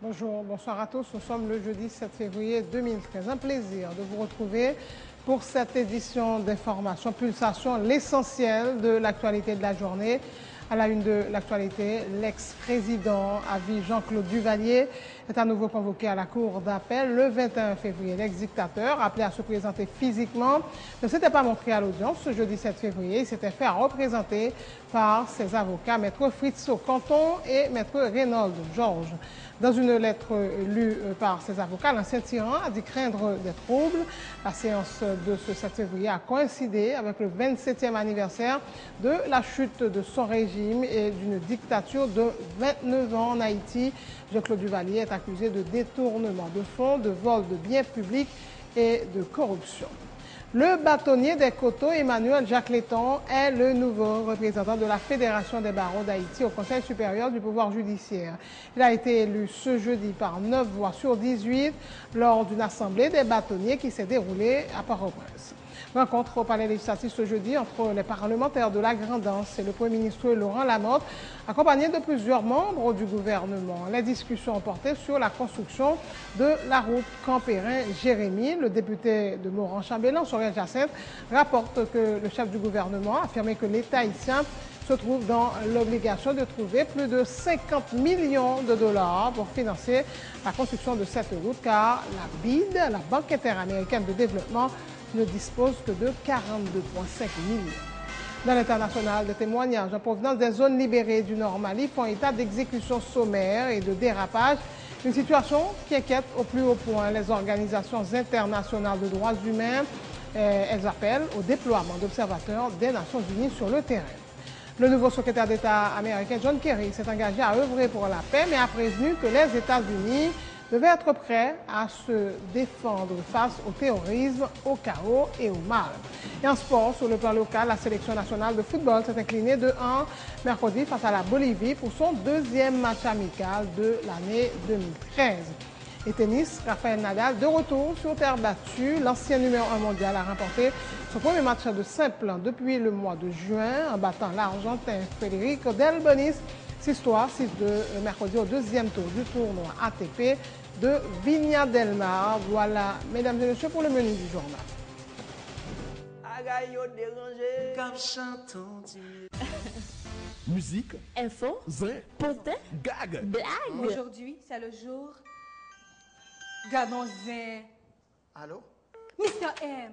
Bonjour, bonsoir à tous. Nous sommes le jeudi 7 février 2013. Un plaisir de vous retrouver pour cette édition d'information Pulsation, l'essentiel de l'actualité de la journée. À la une de l'actualité, l'ex-président à vie Jean-Claude Duvalier est à nouveau convoqué à la cour d'appel le 21 février. L'ex-dictateur, appelé à se présenter physiquement, ne s'était pas montré à l'audience ce jeudi 7 février. Il s'était fait représenter par ses avocats, Maître Fritzo Canton et Maître Reynolds Georges. Dans une lettre lue par ses avocats, l'ancien tyran a dit craindre des troubles. La séance de ce 7 février a coïncidé avec le 27e anniversaire de la chute de son régime et d'une dictature de 29 ans en Haïti. Jean-Claude Duvalier est accusé de détournement de fonds, de vol de biens publics et de corruption. Le bâtonnier des coteaux, Emmanuel Jacques Letton, est le nouveau représentant de la Fédération des barreaux d'Haïti au Conseil supérieur du pouvoir judiciaire. Il a été élu ce jeudi par 9 voix sur 18 lors d'une assemblée des bâtonniers qui s'est déroulée à Port-au-Prince. Rencontre au palais législatif ce jeudi entre les parlementaires de la Grand'Anse et le Premier ministre Laurent Lamotte, accompagné de plusieurs membres du gouvernement. Les discussions ont porté sur la construction de la route Campérin-Jérémy. Le député de Moran-Chambellan, Sorel Jacinthe, rapporte que le chef du gouvernement a affirmé que l'État haïtien se trouve dans l'obligation de trouver plus de 50 millions de dollars pour financer la construction de cette route, car la BID, la Banque interaméricaine de développement, ne dispose que de 42,5 millions. Dans l'international, des témoignages en provenance des zones libérées du Nord Mali font état d'exécutions sommaires et de dérapages, une situation qui inquiète au plus haut point les organisations internationales de droits humains. Elles appellent au déploiement d'observateurs des Nations Unies sur le terrain. Le nouveau secrétaire d'État américain John Kerry s'est engagé à œuvrer pour la paix, mais a prévenu que les États-Unis devaient être prêts à se défendre face au terrorisme, au chaos et au mal. Et en sport, sur le plan local, la sélection nationale de football s'est inclinée de 1 mercredi face à la Bolivie pour son deuxième match amical de l'année 2013. Et tennis, Rafael Nadal, de retour sur terre battue, l'ancien numéro 1 mondial a remporté son premier match de simple depuis le mois de juin en battant l'Argentin Federico Delbonis 6-3, 6-2 mercredi au deuxième tour du tournoi ATP de Viña del Mar. Voilà, mesdames et messieurs, pour le menu du journal. Musique, info, zin, potin, gag, blague. Aujourd'hui, c'est le jour. Gadon zin. Allô? Mr. M.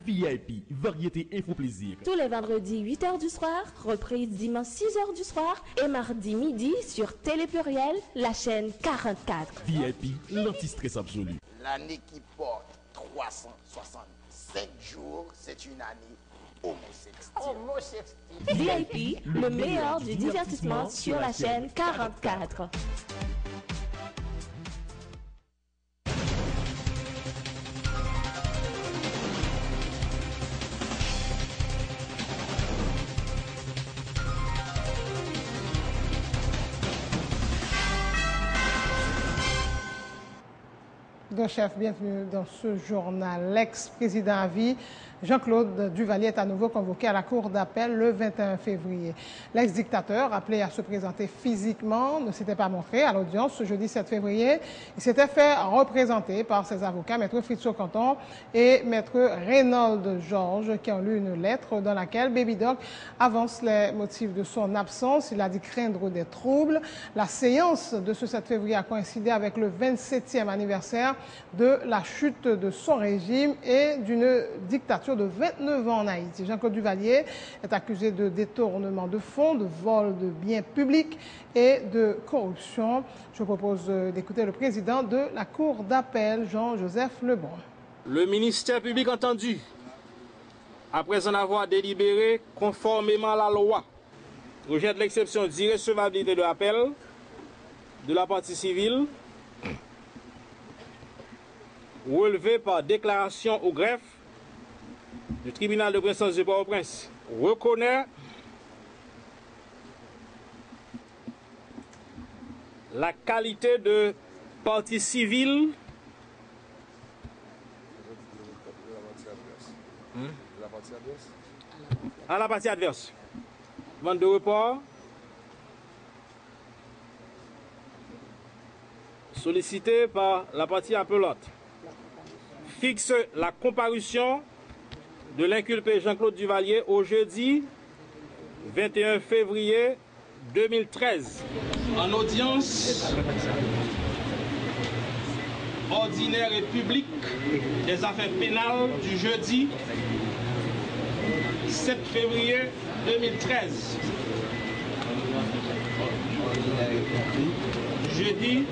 VIP, variété info plaisir. Tous les vendredis 8h du soir, reprise dimanche 6h du soir et mardi midi sur Télé Pluriel, la chaîne 44. VIP, l'anti-stress absolu. L'année qui porte 365 jours, c'est une année homosexuelle. VIP, le meilleur du divertissement sur la chaîne 44. Bon chef, bienvenue dans ce journal. L'ex-président à vie, Jean-Claude Duvalier, est à nouveau convoqué à la cour d'appel le 21 février. L'ex-dictateur, appelé à se présenter physiquement, ne s'était pas montré à l'audience ce jeudi 7 février. Il s'était fait représenter par ses avocats, Maître Fritzo Canton et Maître Reynolds Georges, qui ont lu une lettre dans laquelle Baby Doc avance les motifs de son absence. Il a dit craindre des troubles. La séance de ce 7 février a coïncidé avec le 27e anniversaire de la chute de son régime et d'une dictature de 29 ans en Haïti. Jean-Claude Duvalier est accusé de détournement de fonds, de vol de biens publics et de corruption. Je propose d'écouter le président de la Cour d'appel, Jean-Joseph Lebrun. Le ministère public entendu, après en avoir délibéré conformément à la loi, rejette l'exception d'irrecevabilité de l'appel de la partie civile relevé par déclaration au greffe du tribunal de instance de Port-au-Prince, reconnaît la qualité de partie civile à la partie adverse. Vente de report sollicité par la partie appelante, fixe la comparution de l'inculpé Jean-Claude Duvalier au jeudi 21 février 2013 en audience ordinaire et publique des affaires pénales du jeudi 7 février 2013. Jeudi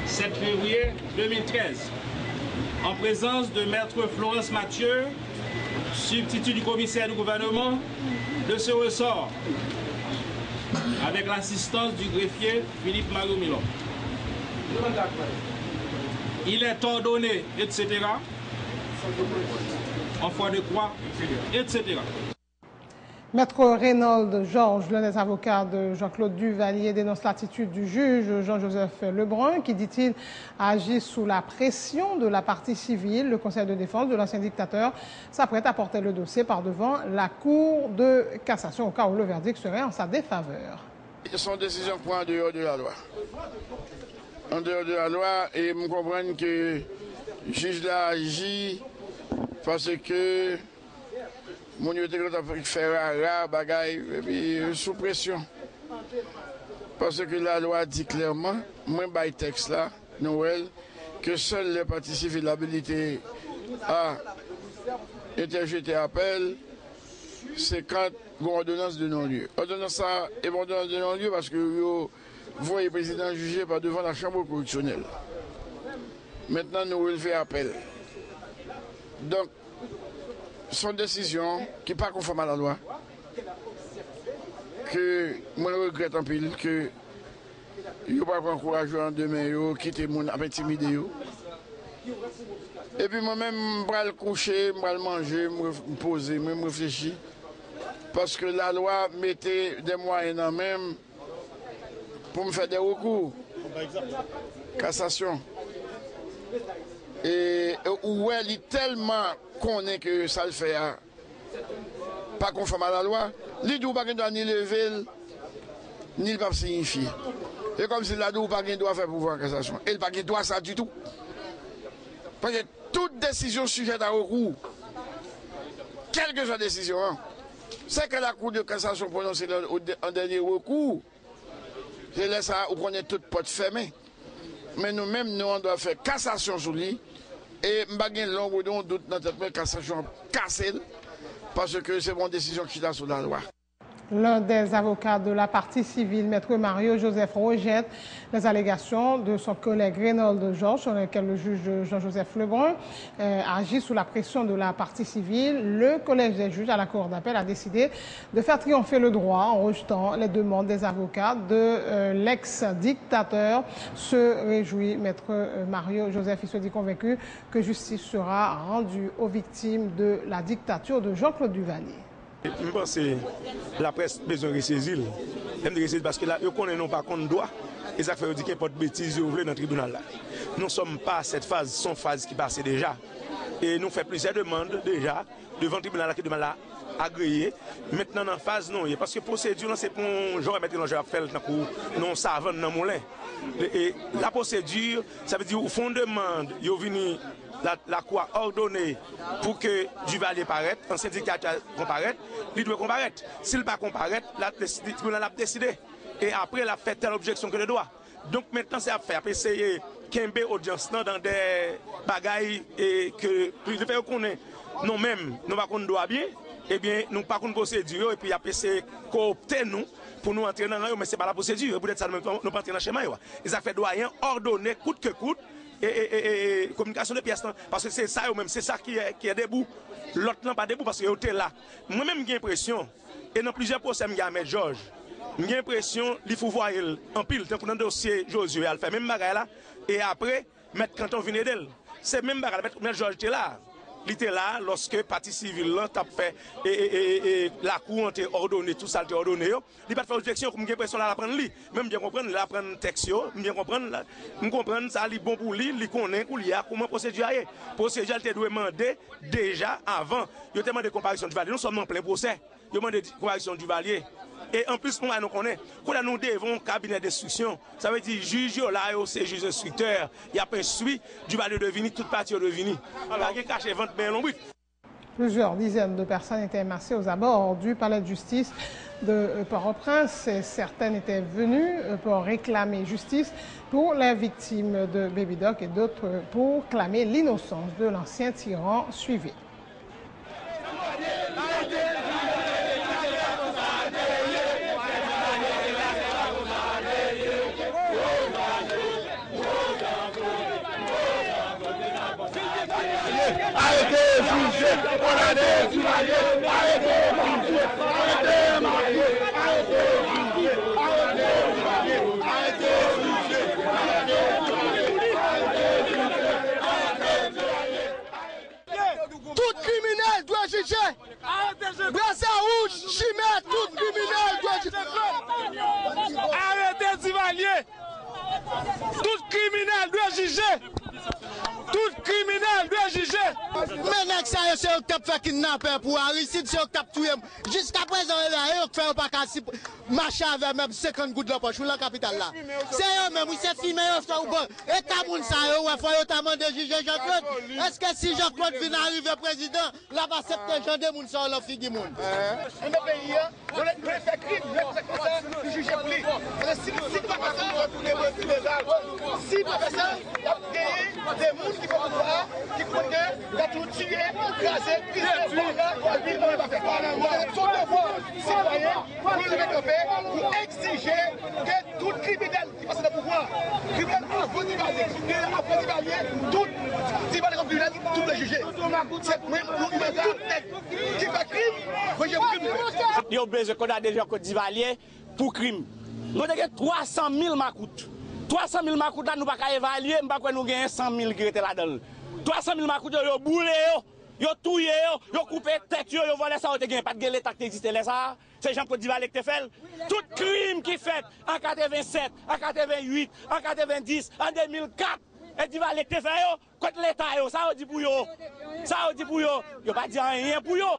7 février 2013, en présence de Maître Florence Mathieu, substitut du commissaire du gouvernement de ce ressort, avec l'assistance du greffier Philippe Mario-Milon. Il est ordonné, etc., en foi de croix, etc. Maître Reynald Georges, l'un des avocats de Jean-Claude Duvalier, dénonce l'attitude du juge Jean-Joseph Lebrun qui, dit-il, a agi sous la pression de la partie civile. Le conseil de défense de l'ancien dictateur s'apprête à porter le dossier par devant la Cour de cassation au cas où le verdict serait en sa défaveur. Son décision prend en dehors de la loi. En dehors de la loi, et me comprendre que le juge l'a agi parce que mon était fait rare, bagaille, et puis sous pression. Parce que la loi dit clairement, moi, par le texte là, Noël, que seuls les parties civiles l'habilité à interjeter appel, c'est quand il y a une ordonnance de non-lieu. Ordonnance ça est une ordonnance de non-lieu parce que vous voyez le président jugé par devant la Chambre correctionnelle. Maintenant, nous fait appel. Donc, son décision, qui n'est pas conforme à la loi, que moi je regrette en pile, que je ne vais pas prendre courage en demain, quitter mon intimider. Et puis moi-même, je vais le coucher, je vais le manger, je vais me poser, je vais me réfléchir. Parce que la loi mettait des moyens en même pour me faire des recours. Cassation. Et où elle est tellement connaît que ça le fait pas conforme à la loi, les deux ne doit ni lever ni le pas signifier. Et comme si la deux ne doit faire pouvoir en cassation. Et le pas doit ça du tout. Parce que toute décision sujette à recours, quelle que soit la décision, c'est que la Cour de cassation prononce en dernier recours. C'est là ça, on prenait toute porte fermée. Mais nous-mêmes, nous, on doit faire cassation sur lui. Et je n'ai pas long doute dans cette cassation cassée parce que c'est mon décision qui est sur la loi. L'un des avocats de la partie civile, Maître Mario-Joseph, rejette les allégations de son collègue Reynald Georges, sur lesquelles le juge Jean-Joseph Lebrun agit sous la pression de la partie civile. Le collège des juges à la Cour d'appel a décidé de faire triompher le droit en rejetant les demandes des avocats de l'ex-dictateur. Se réjouit Maître Mario-Joseph. Il se dit convaincu que justice sera rendue aux victimes de la dictature de Jean-Claude Duvalier. Je pense que la presse a besoin de ressaisir. Parce que là, ils connaissent pas contre droit. Et ça fait dire qu'il n'y a pas de bêtises dans le tribunal. Nous ne sommes pas à cette phase, c'est une phase qui passe déjà. Et nous faisons plusieurs demandes déjà devant le tribunal qui demande agréé. Maintenant, dans la phase, non. Parce que la procédure, c'est pour j'aurais mettre l'enjeu à faire non savant dans mon lait. Et la procédure, ça veut dire au fond demande, il y a la Cour a ordonné pour que Duvalier paraisse, un syndicat comparaître, il doit comparaître. S'il ne va pas comparaître, le tribunal a décidé. Et après, il a fait telle objection que le droit. Donc maintenant, c'est à faire. Après, essayer Kembe audience dans des bagailles et que le fait qu'on est nous-mêmes, nous ne pas droit bien, eh bien, nous pas contre procédure et puis après, c'est coopter nous pour nous entrer dans le mais ce n'est pas la procédure. Peut-être ça, nous ne pas entrer dans le schéma. Ils ont fait doyen ordonné coûte que coûte. Et communication de pièces, parce que c'est ça même, c'est ça qui est debout. L'autre n'est pas debout parce qu'il était là. Moi-même, j'ai l'impression, et dans plusieurs procès, j'ai M. Georges, j'ai l'impression qu'il faut voir en pile, dans le dossier Josué, elle fait même bagaille là, et après, mettre quand on vient d'elle. C'est même bagaille, M. Georges était là. Il était là lorsque partie civile là t'a fait et la cour a ordonné tout ça, a ordonné. Il pas fait objection comme j'ai l'impression là prendre lui. Même bien comprendre là prendre texte bien comprendre ça li bon pour lui, il connaît comment procédure est. Procédure elle doit demander déjà avant. Il a demandé comparaison de valeur. Nous sommes en plein procès. ils demandent correction du Valier. Et en plus, nous connaissons, quand nous devons un cabinet d'instruction, ça veut dire juge là, c'est juge instructeur, il y a un suivi du Valier de Vini, toute partie de Vini. Alors, il y a caché 20 bien long. Plusieurs dizaines de personnes étaient massées aux abords du palais de justice de Port-au-Prince. Certaines étaient venues pour réclamer justice pour les victimes de Baby Doc et d'autres pour clamer l'innocence de l'ancien tyran suivi. Arrêtez, jugez, arrêtez, Duvalier, arrêtez, jugez, arrêtez, marié, arrêtez, jugez, arrêtez, Duvalier, arrêtez, jugez, arrêtez, tout criminel doit juger. Brassard rouge, chimère, tout criminel doit juger. Arrêtez, Duvalier. Tout criminel doit juger. Tout criminel doit juger. Maintenant que ça c'est un cap fait kidnapper pour Aristide, c'est un cap tuer. Jusqu'à présent, il a fait pas qu'à marcher avec même 50 gouttes de la poche pour la capitale là. C'est eux même, c'est filmé, c'est au bon. Et Cameroun ça, il faut notamment de juger Jean-Claude. Est-ce que si Jean-Claude vient arriver président, là va accepter Jean de Moun sur la fille du monde? On a pays, on a fait crime, on a fait ça, il juge pour lui. Si pas ça, on va tourner les arbres. Si pas ça, il y a des gens qui font pouvoir, qui croient qu'il a tout tué, crasé, pris on ne va faire pas. Son devoir citoyen pour le développer, pour exiger que tout criminel qui passe dans le pouvoir, criminel avant d'Ivalier, tout criminel, tout le juger. C'est même tout qui fait crime, il y a besoin qu'on a déjà Côte d'Ivalier pour crime. Nous avons 300 000 macoutes. 300 000 macoutes là, nous ne pouvons pas évaluer, nous ne pouvons pas gagner 100 000 qui étaient là-dedans. 300 000 macoutes, ils ont boulé, ils ont tué, ils ont coupé tête, ils ont volé ça, ils n'ont pas de l'État qui existait là. C'est Jean Côte d'Ivalier qui fait. Tout crime qui fait en 87, en 88, en 90, en 2004, et d'Ivalier qui fait, contre l'État, ça on dit pour eux. Ça on dit pour eux. Ils n'ont pas dit rien pour eux.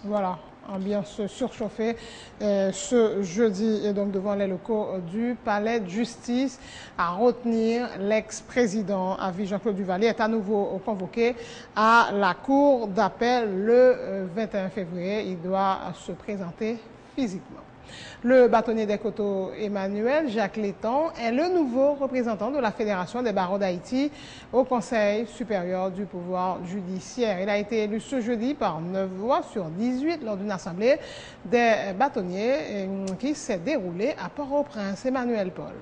Voilà, ambiance surchauffée ce jeudi et donc devant les locaux du palais de justice à retenir l'ex-président à vie Jean-Claude Duvalier est à nouveau convoqué à la cour d'appel le 21 février. Il doit se présenter physiquement. Le bâtonnier des Coteaux Emmanuel Jacques Létan est le nouveau représentant de la Fédération des barreaux d'Haïti au Conseil supérieur du pouvoir judiciaire. Il a été élu ce jeudi par 9 voix sur 18 lors d'une assemblée des bâtonniers qui s'est déroulée à Port-au-Prince. Emmanuel Paul.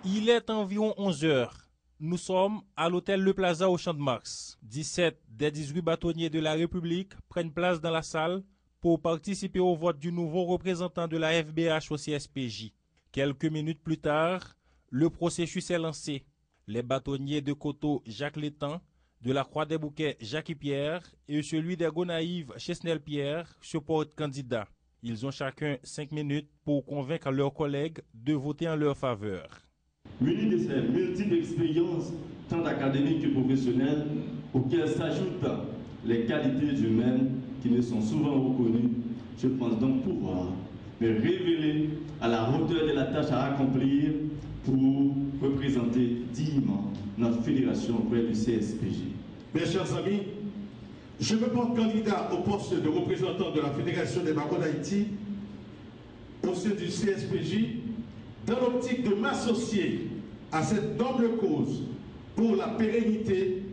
Il est environ 11 heures. Nous sommes à l'hôtel Le Plaza au Champ de Mars. 17 des 18 bâtonniers de la République prennent place dans la salle pour participer au vote du nouveau représentant de la FBH au CSPJ. Quelques minutes plus tard, le processus est lancé. Les bâtonniers de Coteau Jacques Létan, de la Croix des Bouquets Jacques Pierre et celui des Gonaïves Chesnel Pierre se portent candidats. Ils ont chacun 5 minutes pour convaincre leurs collègues de voter en leur faveur. Muni de ces multiples expériences, tant académiques que professionnelles, auxquelles s'ajoutent les qualités humaines qui ne sont souvent reconnues, je pense donc pouvoir me révéler à la hauteur de la tâche à accomplir pour représenter dignement notre fédération auprès du CSPJ. Mes chers amis, je me porte candidat au poste de représentant de la Fédération des barreaux d'Haïti au sein du CSPJ dans l'optique de m'associer à cette noble cause pour la pérennité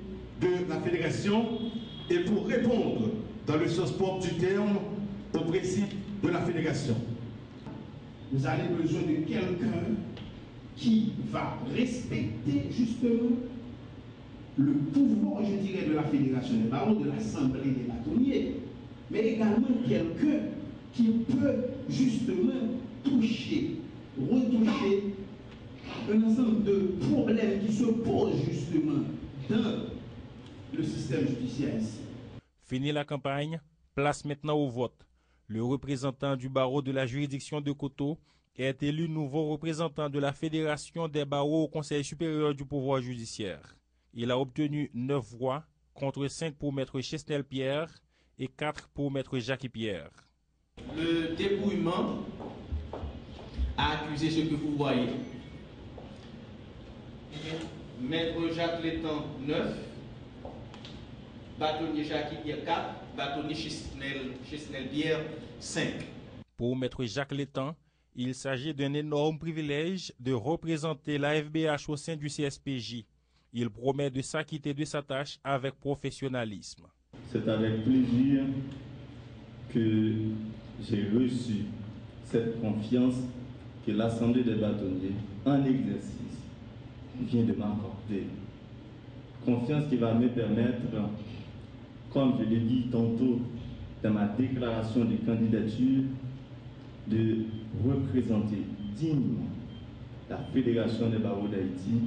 de la Fédération et pour répondre dans le sens propre du terme au principe de la Fédération. Vous avez besoin de quelqu'un qui va respecter justement le pouvoir, je dirais, de la Fédération des barreaux, de l'Assemblée des bâtonniers, mais également quelqu'un qui peut justement toucher, retoucher un ensemble de problèmes qui se posent justement dans le système judiciaire ici. Fini la campagne, place maintenant au vote. Le représentant du barreau de la juridiction de Coteau est élu nouveau représentant de la Fédération des barreaux au Conseil supérieur du pouvoir judiciaire. Il a obtenu 9 voix contre 5 pour maître Chesnel Pierre et 4 pour maître Jacques Pierre. Le dépouillement a accusé ce que vous voyez. Maître Jacques Létan 9, bâtonnier Jacques Pierre 4, bâtonnier Chesnel Pierre 5. Pour Maître Jacques Létan, il s'agit d'un énorme privilège de représenter la FBH au sein du CSPJ. Il promet de s'acquitter de sa tâche avec professionnalisme. C'est avec plaisir que j'ai reçu cette confiance que l'Assemblée des bâtonniers, en exercice, vient de m'accorder. Confiance qui va me permettre, comme je l'ai dit tantôt dans ma déclaration de candidature, de représenter dignement la Fédération des barreaux d'Haïti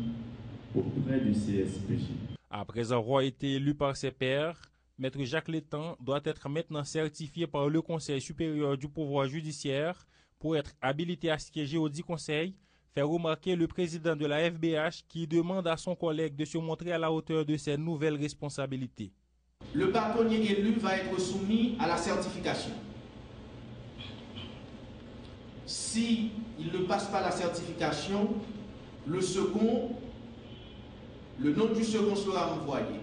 auprès du CSPJ. Après avoir été élu par ses pairs, Maître Jacques Létan doit être maintenant certifié par le Conseil supérieur du pouvoir judiciaire pour être habilité à siéger au dit conseil, fait remarquer le président de la FBH qui demande à son collègue de se montrer à la hauteur de ses nouvelles responsabilités. Le bâtonnier élu va être soumis à la certification. Si il ne passe pas la certification, le nom du second sera envoyé.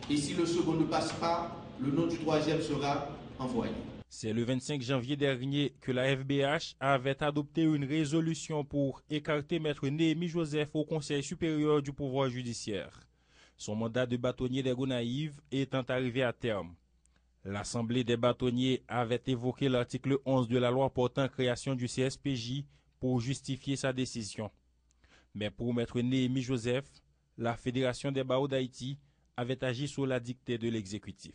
Et si le second ne passe pas, le nom du troisième sera envoyé. C'est le 25 janvier dernier que la FBH avait adopté une résolution pour écarter Maître Néhémie Joseph au Conseil supérieur du pouvoir judiciaire. Son mandat de bâtonnier des Gonaïves étant arrivé à terme. L'Assemblée des bâtonniers avait évoqué l'article 11 de la loi portant création du CSPJ pour justifier sa décision. Mais pour Maître Néhémie Joseph, la Fédération des barreaux d'Haïti avait agi sous la dictée de l'exécutif.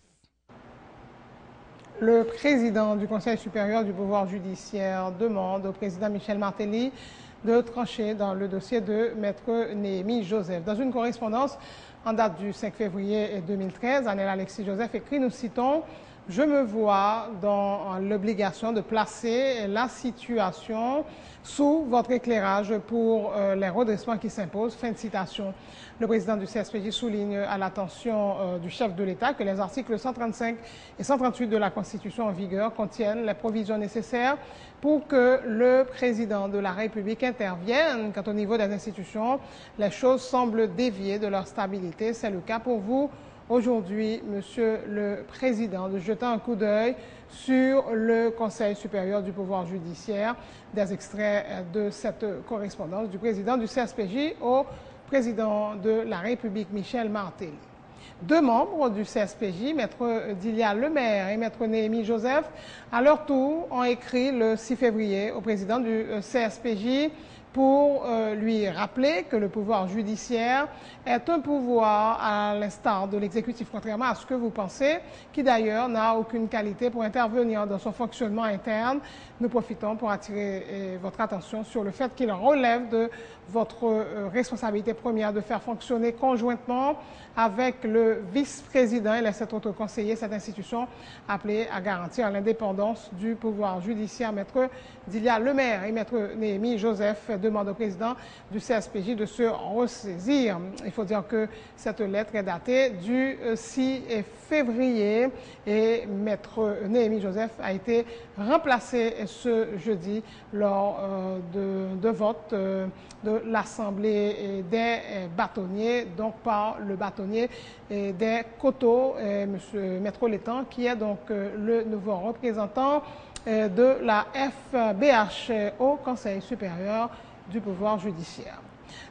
Le président du Conseil supérieur du pouvoir judiciaire demande au président Michel Martelly de trancher dans le dossier de Maître Néhémie Joseph. Dans une correspondance en date du 5 février 2013, Anel Alexis Joseph écrit, nous citons, « Je me vois dans l'obligation de placer la situation sous votre éclairage pour les redressements qui s'imposent. » Fin de citation. Le président du CSPJ souligne à l'attention du chef de l'État que les articles 135 et 138 de la Constitution en vigueur contiennent les provisions nécessaires pour que le président de la République intervienne quand au niveau des institutions, les choses semblent dévier de leur stabilité. C'est le cas pour vous aujourd'hui, Monsieur le Président, de jeter un coup d'œil sur le Conseil supérieur du pouvoir judiciaire. Des extraits de cette correspondance du président du CSPJ au président de la République, Michel Martelly. Deux membres du CSPJ, Maître Dilia Lemaire et Maître Néhémie Joseph, à leur tour, ont écrit le 6 février au président du CSPJ pour lui rappeler que le pouvoir judiciaire est un pouvoir à l'instar de l'exécutif, contrairement à ce que vous pensez, qui d'ailleurs n'a aucune qualité pour intervenir dans son fonctionnement interne. Nous profitons pour attirer votre attention sur le fait qu'il relève de votre responsabilité première de faire fonctionner conjointement avec le vice-président et les 7 autres conseillers cette institution appelée à garantir l'indépendance du pouvoir judiciaire. Maître Dilia Lemaire et Maître Néhémie Joseph demandent au président du CSPJ de se ressaisir. Il faut dire que cette lettre est datée du 6 février et Maître Néhémie Joseph a été remplacé ce jeudi lors de vote de l'Assemblée des bâtonniers, donc par le bâtonnier des Coteaux, M. Maître Létan, qui est donc le nouveau représentant de la FBH au Conseil supérieur du pouvoir judiciaire.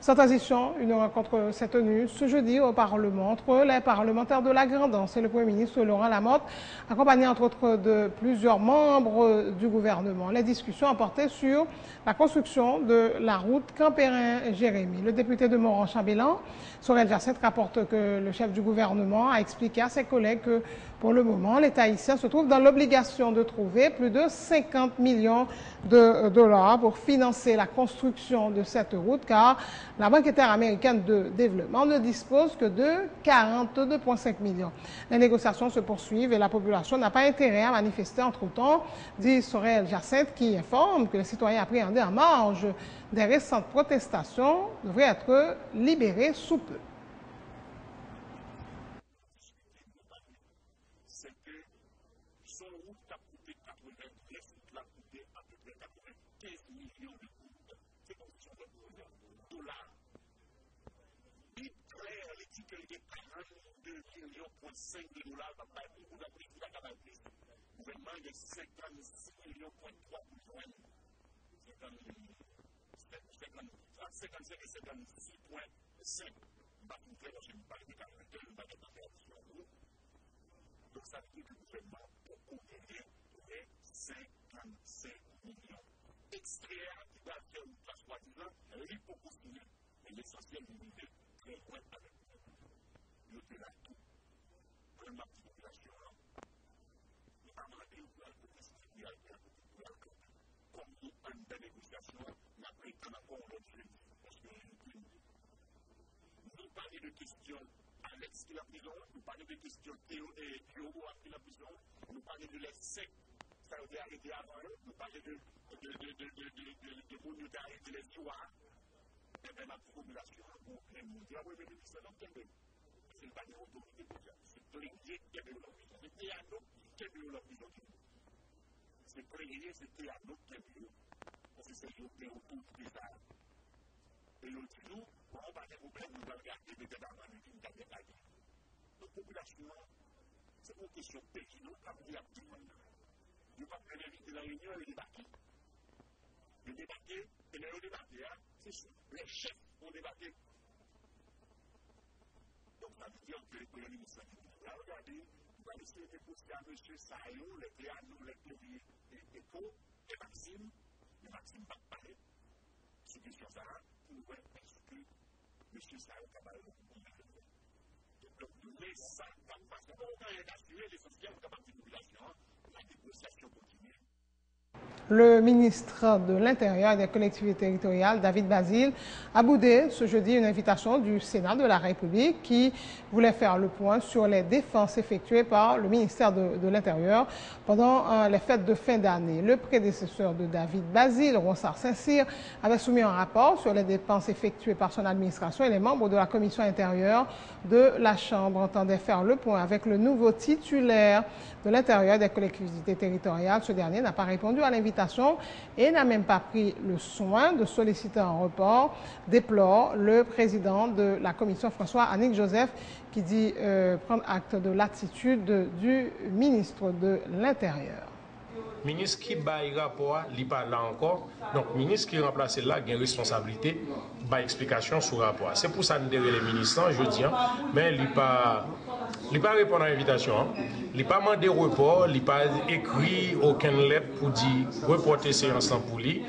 Sans transition, une rencontre s'est tenue ce jeudi au Parlement entre les parlementaires de la Grand'Anse et le Premier ministre Laurent Lamotte, accompagné entre autres de plusieurs membres du gouvernement. Les discussions ont porté sur la construction de la route Campérin-Jérémy. Le député de Moran-Chambellan, Sorel Jacinthe, rapporte que le chef du gouvernement a expliqué à ses collègues que pour le moment, l'État haïtien se trouve dans l'obligation de trouver plus de 50 millions de dollars pour financer la construction de cette route, car la Banque interaméricaine de développement ne dispose que de 42,5 millions. Les négociations se poursuivent et la population n'a pas intérêt à manifester entre-temps, dit Sorel Jacinthe, qui informe que les citoyens appréhendés en marge des récentes protestations devraient être libérés sous peu. 5 de dollars, va pas beaucoup d'appris qui va capable de plus. Le gouvernement de 56 millions pour joindre 55 et 56,5. Bah, vous pouvez je ne parle de 42, je ne parle pas de. Donc ça veut dire que le gouvernement peut couvrir les 55 millions. Extraire qui va faire une place soi-disant, il faut continuer. Mais l'essentiel du niveau très loin avec nous. Nous tenons tout. Pour ma petite population, nous avons demandé au gouvernement comme nous, en des négociations, nous avons encore l'autre jeudi. Parce que nous parlons de questions Alex qui est la prison, nous parlons de questions Théo et Diogo qui est la prison, nous parlons de les secs, ça a été arrêté avant eux, nous parlons de Mounio qui a arrêté les Ivoires, et bien la population, nous disons, oui, mais c'est dans quel pays? C'est pas des autorités pour ça, c'est Plénier qui est de l'opinion, c'est Théano qui est de l'opinion. C'est Plénier, c'est Théano qui est de l'opinion. Parce que c'est l'opinion autour de ça. Et l'autre jour, quand on parle des problèmes, nous allons regarder des débats dans le film d'Amérique. Donc, population, c'est une question pays, nous, comme il y a tout le monde. Nous ne pouvons pas inviter la réunion et le débattre. Le débattre, et le débattre, c'est sûr. Les chefs ont débatté. Donc, ça veut dire que le Premier ministre a regardé, il va essayer de pousser à M. Sayo, les Théano, les Théories et Eco, et Maxime. Mais Maxime va parler. Sur question ça, pour est-ce que M. Sayo va parler de donc, mais ça, parce qu'on va assurer l'essentiel de la population, la négociation continue. Le ministre de l'Intérieur et des collectivités territoriales, David Basile, a boudé ce jeudi une invitation du Sénat de la République qui voulait faire le point sur les dépenses effectuées par le ministère de l'Intérieur pendant les fêtes de fin d'année. Le prédécesseur de David Basile, Ronsard Saint-Cyr, avait soumis un rapport sur les dépenses effectuées par son administration et les membres de la commission intérieure de la Chambre entendaient faire le point avec le nouveau titulaire de l'Intérieur et des collectivités territoriales. Ce dernier n'a pas répondu à l'invitation et n'a même pas pris le soin de solliciter un report, déplore le président de la commission, François-Annick Joseph, qui dit prendre acte de l'attitude du ministre de l'Intérieur. Ministre qui baille rapport, il pas là encore. Donc, ministre qui remplace là, a une responsabilité, baille explication sur le rapport. C'est pour ça que nous devons les ministres, je dis, mais il pas répondre à l'invitation. Il n'a pas demandé report, il n'a pas écrit aucune lettre pour dire reporter séance pour lui.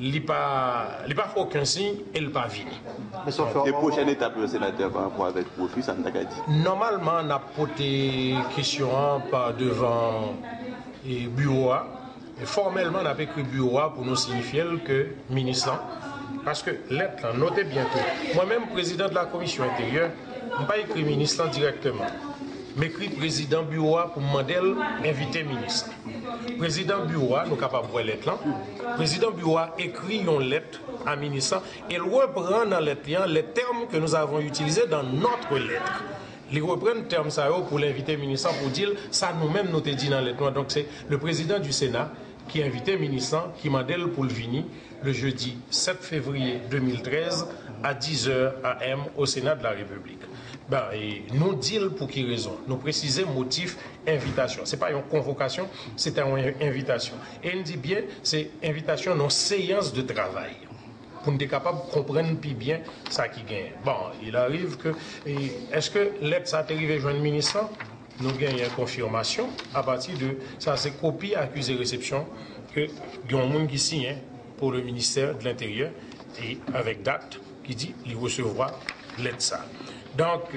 Il n'a pas fait aucun signe et il n'a pas venu. Et prochaine étape, le sénateur, par rapport avec le profil, ça n'a pas dit. Normalement, on a posé question par devant le bureau. Et formellement, on a écrit bureau pour nous signifier que ministre, parce que lettre, notez bien que moi-même, président de la commission intérieure, je n'ai pas écrit ministre directement. M'écrit président bureau pour demander inviter ministre. Président bureau, nous sommes capables de voir lettre là. Président bureau écrit une lettre à ministre et il reprend dans lettre les termes que nous avons utilisés dans notre lettre. Il reprend le terme ça pour l'inviter ministre pour dire ça nous-mêmes nous te dit dans lettre. Donc c'est le président du Sénat qui a invité ministre qui m'a dit pour le venir le jeudi 7 février 2013 à 10h AM au Sénat de la République. Ben, et nous disons pour qui raison. Nous précisons motif invitation. Ce n'est pas une convocation, c'est une invitation. Et on dit bien, c'est invitation dans séance de travail. Pour nous être capable de comprendre plus bien ça qui gagne. Bon, il arrive que. Est-ce que l'aide ça est arrivé joindre le ministre? Nous gagnons une confirmation à partir de ça, c'est copie accusé réception que il y a un monde qui signe pour le ministère de l'Intérieur et avec date qui dit qu'il recevra l'aide ça. Donc,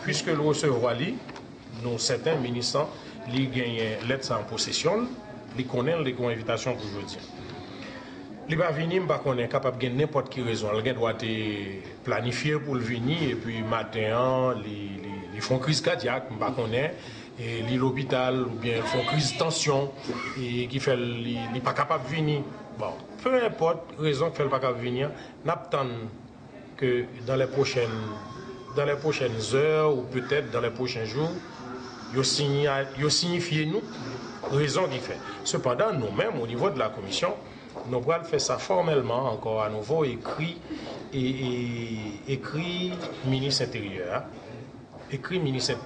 puisque le recevoir, nous, certains ministres, ils gagnent l'aide en possession, ils connaissent les invitations pour aujourd'hui. Ils ne sont pas venus, ils sont capables de n'importe quelle raison. Ils doivent être planifiés pour le venir, et puis matin, ils font crise cardiaque, ils ne connaissent pas. Et l'hôpital, ou bien ils font crise de tension, et qui fait qu'ils ne sont pas capables de venir. Bon, peu importe la raison qu'ils ne sont pas capables de venir, nous attendons que dans les prochaines heures ou peut-être dans les prochains jours, ils signifient nous raison qui fait. Cependant, nous-mêmes, au niveau de la commission, nous allons faire ça formellement, encore à nouveau, écrit ministre intérieur. écrit ministre,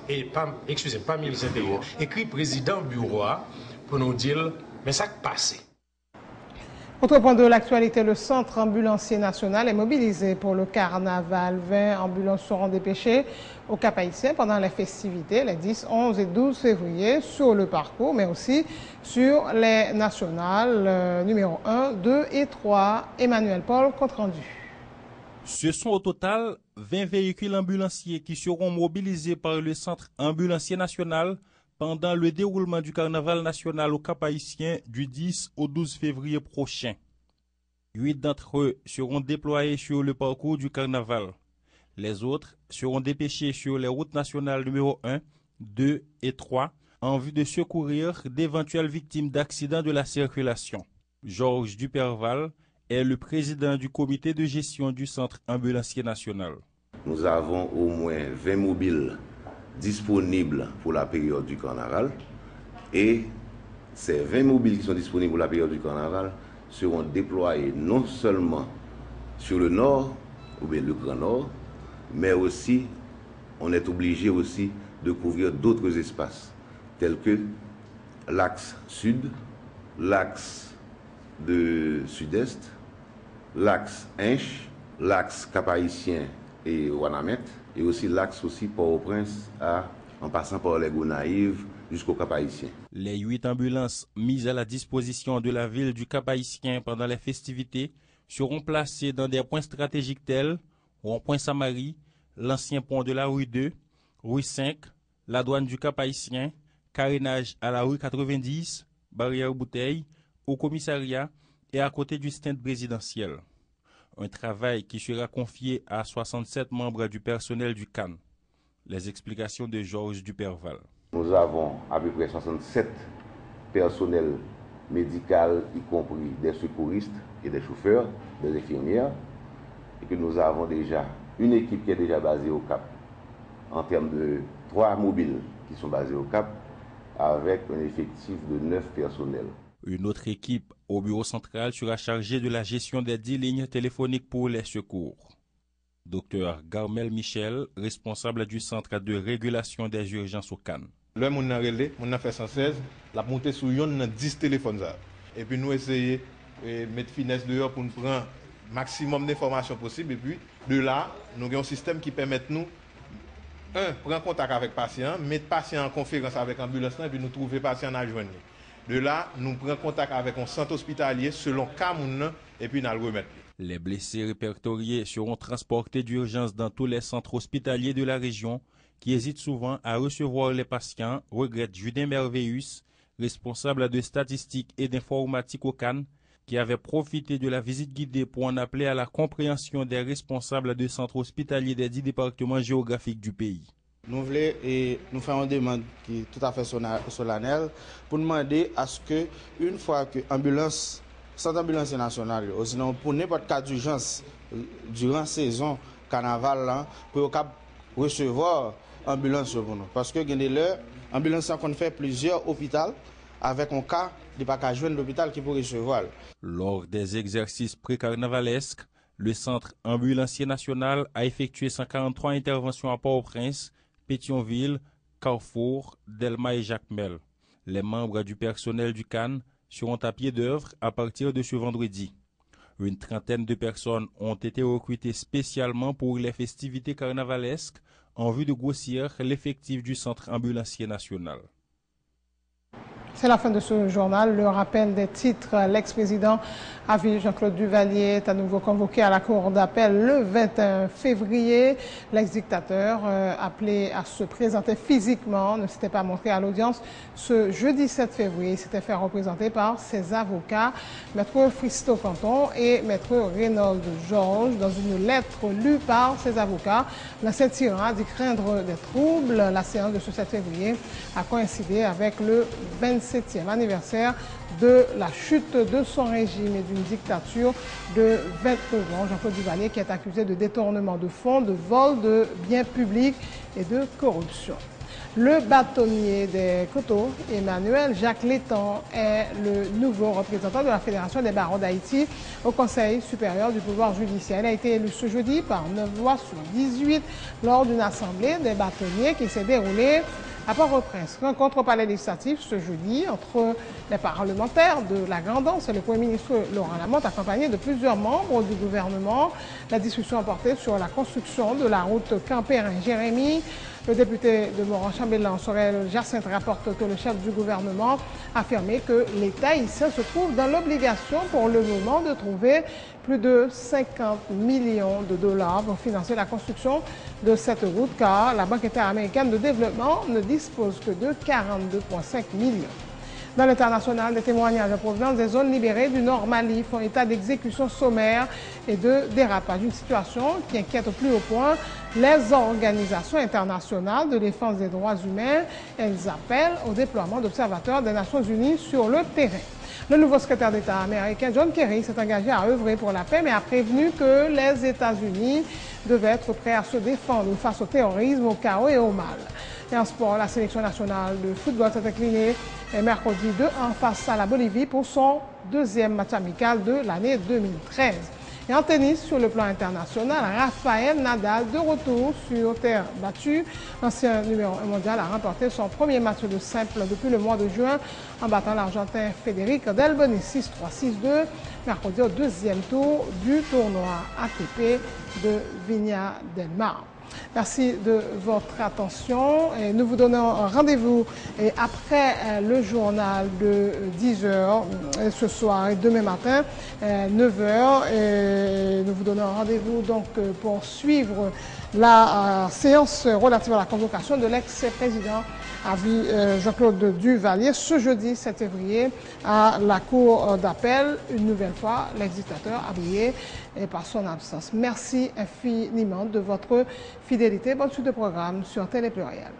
excusez, pas ministre intérieur, écrit président bureau pour nous dire, mais ça qui passe. Autre point de l'actualité, le centre ambulancier national est mobilisé pour le carnaval. 20 ambulances seront dépêchées au Cap-Haïtien pendant les festivités, les 10, 11 et 12 février, sur le parcours, mais aussi sur les nationales numéro 1, 2 et 3. Emmanuel Paul, compte rendu. Ce sont au total 20 véhicules ambulanciers qui seront mobilisés par le centre ambulancier national pendant le déroulement du carnaval national au Cap-Haïtien du 10 au 12 février prochain. 8 d'entre eux seront déployés sur le parcours du carnaval. Les autres seront dépêchés sur les routes nationales numéro 1, 2 et 3 en vue de secourir d'éventuelles victimes d'accidents de la circulation. Georges Duperval est le président du comité de gestion du centre ambulancier national. Nous avons au moins 20 mobiles disponibles pour la période du carnaval et ces 20 mobiles qui sont disponibles pour la période du carnaval seront déployés non seulement sur le nord ou bien le Grand Nord, mais aussi on est obligé aussi de couvrir d'autres espaces tels que l'axe sud, l'axe de sud-est, l'axe Inche, l'axe Cap-Haïtien et Ouanamet, et aussi l'axe aussi Port-au-Prince en passant par les Gonaïves jusqu'au Cap-Haïtien. Les 8 ambulances mises à la disposition de la ville du Cap-Haïtien pendant les festivités seront placées dans des points stratégiques tels Rond-Point Samari, l'ancien pont de la rue 2, rue 5, la douane du Cap-Haïtien, carénage à la rue 90, barrière bouteille, au commissariat et à côté du stand présidentiel. Un travail qui sera confié à 67 membres du personnel du CAN. Les explications de Georges Duperval. Nous avons à peu près 67 personnels médicaux, y compris des secouristes et des chauffeurs, des infirmières, et que nous avons déjà une équipe qui est déjà basée au Cap, en termes de 3 mobiles qui sont basés au Cap, avec un effectif de 9 personnels. Une autre équipe au bureau central sera chargée de la gestion des 10 lignes téléphoniques pour les secours. Dr Garmel Michel, responsable du centre de régulation des urgences au CAN. Le monde a relé, on a fait 116, la montée sur yon 10 téléphones. Et puis nous essayons de mettre finesse dehors pour nous prendre maximum d'informations possibles. Et puis de là, nous avons un système qui permet nous, prendre contact avec le patient, mettre le patient en conférence avec l'ambulance et puis nous trouver le patient à joindre. De là, nous prenons contact avec un centre hospitalier selon cas et puis nous le remettons. Les blessés répertoriés seront transportés d'urgence dans tous les centres hospitaliers de la région qui hésitent souvent à recevoir les patients, regrette Judin Merveillus, responsable de statistiques et d'informatique au CAN, qui avait profité de la visite guidée pour en appeler à la compréhension des responsables de centres hospitaliers des 10 départements géographiques du pays. Nous voulons et nous faisons une demande qui est tout à fait solennelle pour demander à ce que, une fois que l'ambulance, centre ambulancier national, ou sinon pour n'importe cas d'urgence durant la saison carnaval, pour recevoir ambulance pour nous. Parce que l'ambulance qu'on fait plusieurs hôpitaux avec un cas de pas qu'à joindre l'hôpital qui peut recevoir. Lors des exercices pré-carnavalesques, le centre ambulancier national a effectué 143 interventions à Port-au-Prince, Pétionville, Carrefour, Delma et Jacmel. Les membres du personnel du CAN seront à pied d'œuvre à partir de ce vendredi. Une trentaine de personnes ont été recrutées spécialement pour les festivités carnavalesques en vue de grossir l'effectif du centre ambulancier national. C'est la fin de ce journal. Le rappel des titres. L'ex-président à ville Jean-Claude Duvalier est à nouveau convoqué à la cour d'appel le 21 février. L'ex-dictateur, appelé à se présenter physiquement, ne s'était pas montré à l'audience ce jeudi 7 février. Il s'était fait représenter par ses avocats, Maître Fristo Canton et Maître Reynold Georges. Dans une lettre lue par ses avocats, l'ancien tyran a dit craindre des troubles. La séance de ce 7 février a coïncidé avec le 27e anniversaire de la chute de son régime et d'une dictature de 29 ans. Jean-Claude Duvalier qui est accusé de détournement de fonds, de vol de biens publics et de corruption. Le bâtonnier des Coteaux, Emmanuel Jacques Létan, est le nouveau représentant de la Fédération des barreaux d'Haïti au Conseil supérieur du pouvoir judiciaire. Il a été élu ce jeudi par 9 voix sur 18 lors d'une assemblée des bâtonniers qui s'est déroulée à Port-au-Prince. Rencontre au palais législatif ce jeudi entre les parlementaires de la Grand'Anse et le Premier ministre Laurent Lamothe, accompagné de plusieurs membres du gouvernement. La discussion a porté sur la construction de la route Campérin-Jérémy. Le député de Moran-Chambellan, Sorel Jacinthe, rapporte que le chef du gouvernement a affirmé que l'État haïtien se trouve dans l'obligation pour le moment de trouver plus de 50 millions de dollars pour financer la construction de cette route, car la Banque interaméricaine de développement ne dispose que de 42,5 millions. Dans l'international, des témoignages en provenance des zones libérées du Nord Mali font état d'exécutions sommaires et de dérapage. Une situation qui inquiète au plus haut point les organisations internationales de défense des droits humains. Elles appellent au déploiement d'observateurs des Nations Unies sur le terrain. Le nouveau secrétaire d'État américain John Kerry s'est engagé à œuvrer pour la paix, mais a prévenu que les États-Unis devaient être prêts à se défendre face au terrorisme, au chaos et au mal. Et en sport, la sélection nationale de football s'est inclinée mercredi 2-1 face à la Bolivie pour son deuxième match amical de l'année 2013. Et en tennis, sur le plan international, Rafael Nadal, de retour sur terre battue. L'ancien numéro 1 mondial a remporté son premier match de simple depuis le mois de juin en battant l'Argentin Federico Delboni 6-3-6-2, mercredi au deuxième tour du tournoi ATP de Viña del Mar. Merci de votre attention et nous vous donnons rendez-vous après le journal de 10h ce soir et demain matin 9h. Et nous vous donnons rendez-vous donc pour suivre la séance relative à la convocation de l'ex-président à vie Jean-Claude Duvalier ce jeudi 7 février à la Cour d'appel. Une nouvelle fois, l'ex-dictateur a brillé par son absence. Merci infiniment de votre fidélité. Bonne suite de programme sur Télé Pluriel.